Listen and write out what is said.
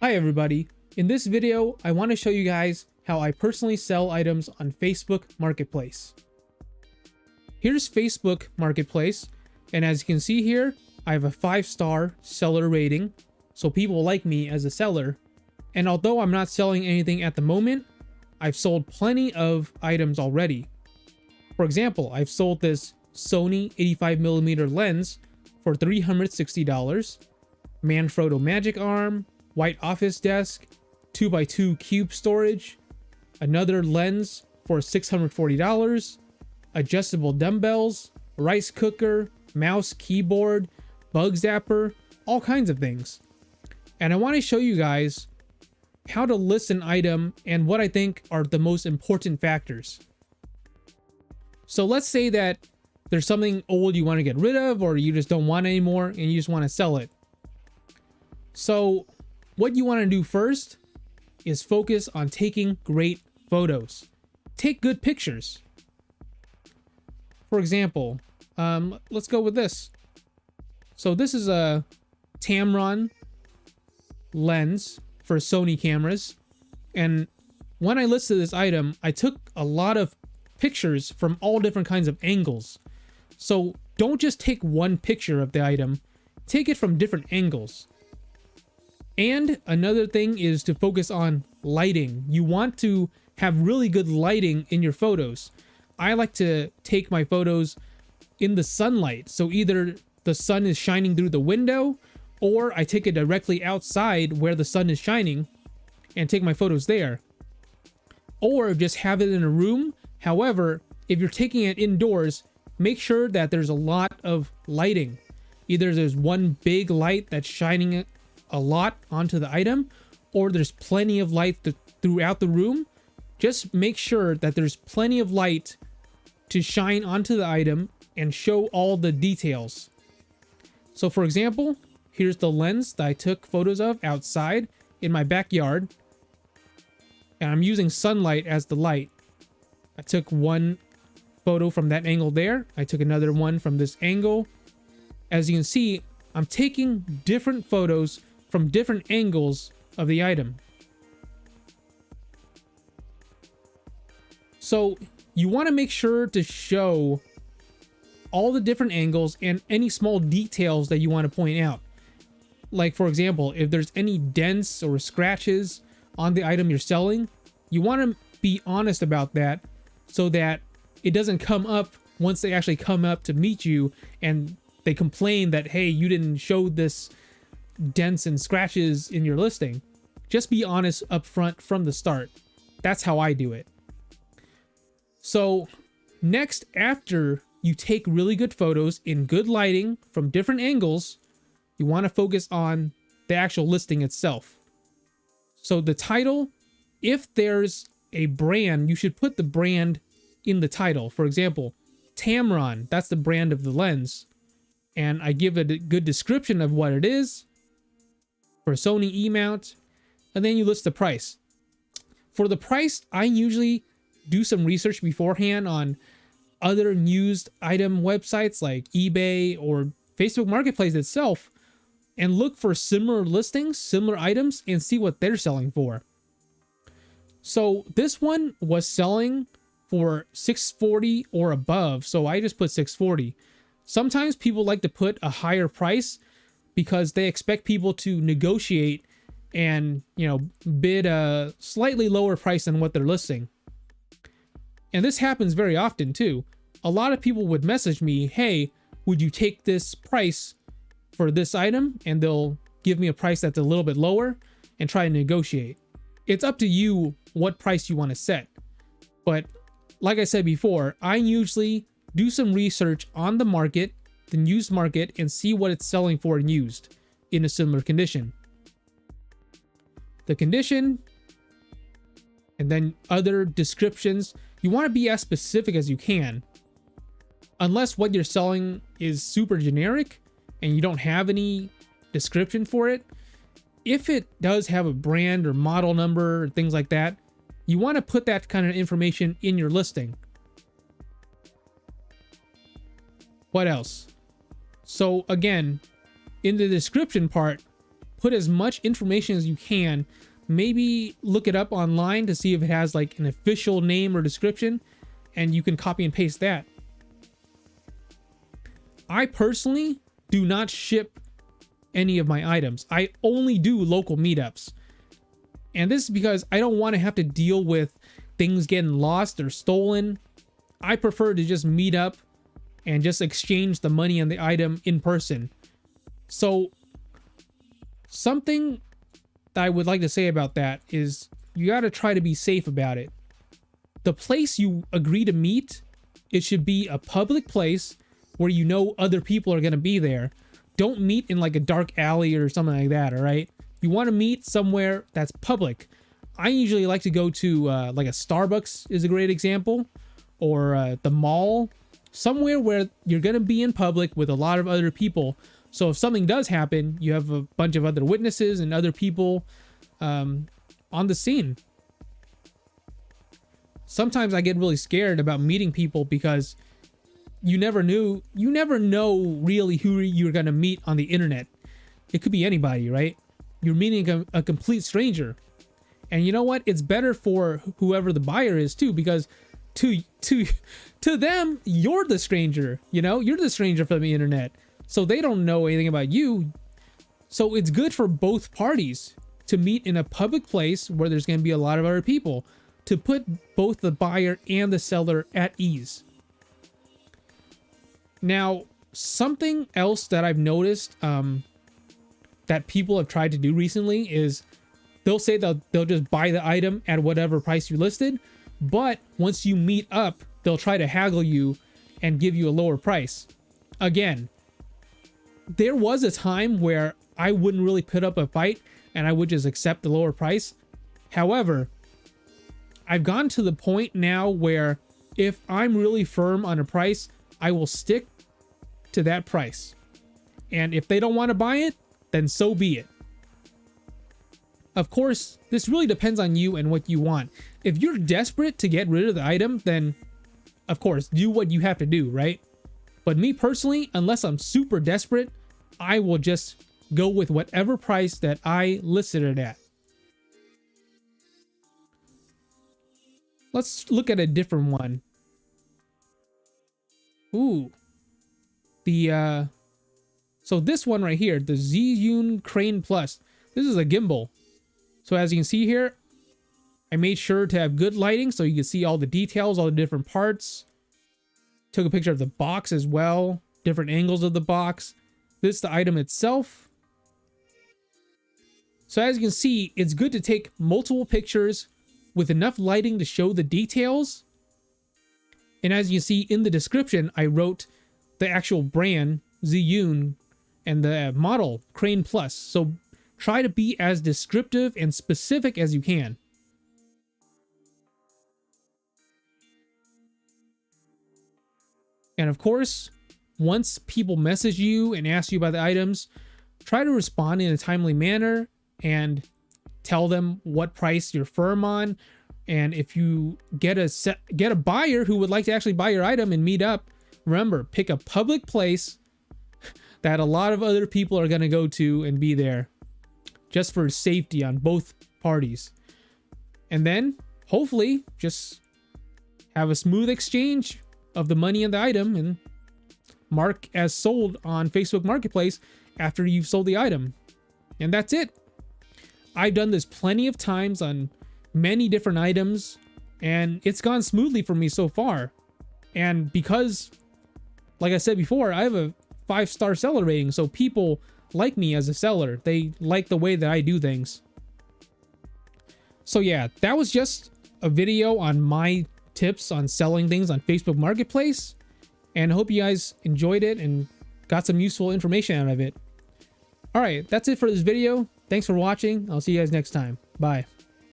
Hi everybody. In this video, I want to show you guys how I personally sell items on Facebook Marketplace. Here's Facebook Marketplace, and as you can see here, I have a 5-star seller rating, so people like me as a seller. And although I'm not selling anything at the moment, I've sold plenty of items already. For example, I've sold this Sony 85mm lens for $360, Manfrotto Magic Arm, white office desk, 2x2 cube storage, another lens for $640, adjustable dumbbells, rice cooker, mouse, keyboard, bug zapper, all kinds of things. And I want to show you guys how to list an item and what I think are the most important factors. So let's say that there's something old you want to get rid of, or you just don't want anymore and you just want to sell it. So what you want to do first is focus on taking great photos. Take good pictures. For example, let's go with this. So this is a Tamron lens for Sony cameras. And when I listed this item, I took a lot of pictures from all different kinds of angles. So don't just take one picture of the item, take it from different angles. And another thing is to focus on lighting. You want to have really good lighting in your photos. I like to take my photos in the sunlight. So either the sun is shining through the window, or I take it directly outside where the sun is shining and take my photos there. Or just have it in a room. However, if you're taking it indoors, make sure that there's a lot of lighting. Either there's one big light that's shining a lot onto the item, or there's plenty of light throughout the room. Just make sure that there's plenty of light to shine onto the item and show all the details. So for example, here's the lens that I took photos of outside in my backyard, and I'm using sunlight as the light. I took one photo from that angle there. I took another one from this angle. As you can see, I'm taking different photos from different angles of the item. So you want to make sure to show all the different angles and any small details that you want to point out. Like for example, if there's any dents or scratches on the item you're selling, you want to be honest about that so that it doesn't come up once they actually come up to meet you and they complain that, hey, you didn't show this dents and scratches in your listing. Just be honest up front from the start. That's how I do it. So next, after you take really good photos in good lighting from different angles, you want to focus on the actual listing itself. So the title, if there's a brand, you should put the brand in the title. For example, Tamron, that's the brand of the lens. And I give it a good description of what it is for Sony E-mount, and then you list the price. For the price, I usually do some research beforehand on other used item websites like eBay or Facebook Marketplace itself, and look for similar listings, similar items, and see what they're selling for. So this one was selling for $640 or above, so I just put $640. Sometimes people like to put a higher price because they expect people to negotiate and, bid a slightly lower price than what they're listing. And this happens very often too. A lot of people would message me, hey, would you take this price for this item? And they'll give me a price that's a little bit lower and try to negotiate. It's up to you what price you want to set. But like I said before, I usually do some research on the market, the used market, and see what it's selling for used in a similar condition. The condition, and then other descriptions. You want to be as specific as you can. Unless what you're selling is super generic and you don't have any description for it. If it does have a brand or model number or things like that, you want to put that kind of information in your listing. What else? So again, in the description part, put as much information as you can. Maybe look it up online to see if it has like an official name or description, and you can copy and paste that. I personally do not ship any of my items. I only do local meetups. And this is because I don't want to have to deal with things getting lost or stolen. I prefer to just meet up and just exchange the money and the item in person. So something that I would like to say about that is you got to try to be safe about it. The place you agree to meet, it should be a public place where you know other people are going to be there. Don't meet in like a dark alley or something like that, all right? You want to meet somewhere that's public. I usually like to go to like a Starbucks is a great example, or the mall, somewhere where you're going to be in public with a lot of other people. So if something does happen, you have a bunch of other witnesses and other people on the scene. Sometimes I get really scared about meeting people because you never know really who you're going to meet on the internet. It could be anybody, right? You're meeting a complete stranger. And you know what? It's better for whoever the buyer is too, because to them, you're the stranger, you know? You're the stranger from the internet. So they don't know anything about you. So it's good for both parties to meet in a public place where there's going to be a lot of other people, to put both the buyer and the seller at ease. Now, something else that I've noticed that people have tried to do recently is they'll say they'll just buy the item at whatever price you listed, but once you meet up, they'll try to haggle you and give you a lower price. Again, there was a time where I wouldn't really put up a fight and I would just accept the lower price. However, I've gone to the point now where if I'm really firm on a price, I will stick to that price. And if they don't want to buy it, then so be it. Of course, this really depends on you and what you want. If you're desperate to get rid of the item, then of course, do what you have to do, right? But me personally, unless I'm super desperate, I will just go with whatever price that I listed it at. Let's look at a different one. Ooh. So this one right here, the Zhiyun Crane Plus. This is a gimbal. So as you can see here, I made sure to have good lighting so you can see all the details, all the different parts. Took a picture of the box as well, different angles of the box. This is the item itself. So as you can see, it's good to take multiple pictures with enough lighting to show the details. And as you can see in the description, I wrote the actual brand, Zhiyun, and the model, Crane Plus. So try to be as descriptive and specific as you can. And of course, once people message you and ask you about the items, try to respond in a timely manner and tell them what price you're firm on. And if you get a buyer who would like to actually buy your item and meet up, remember, pick a public place that a lot of other people are going to go to and be there, just for safety on both parties. And then hopefully just have a smooth exchange of the money and the item and mark as sold on Facebook Marketplace after you've sold the item. And that's it. I've done this plenty of times on many different items and it's gone smoothly for me so far. And because, like I said before, I have a 5-star seller rating, so people like me as a seller. They like the way that I do things. So yeah, that was just a video on my tips on selling things on Facebook Marketplace, and I hope you guys enjoyed it and got some useful information out of it. All right, that's it for this video. Thanks for watching. I'll see you guys next time. Bye.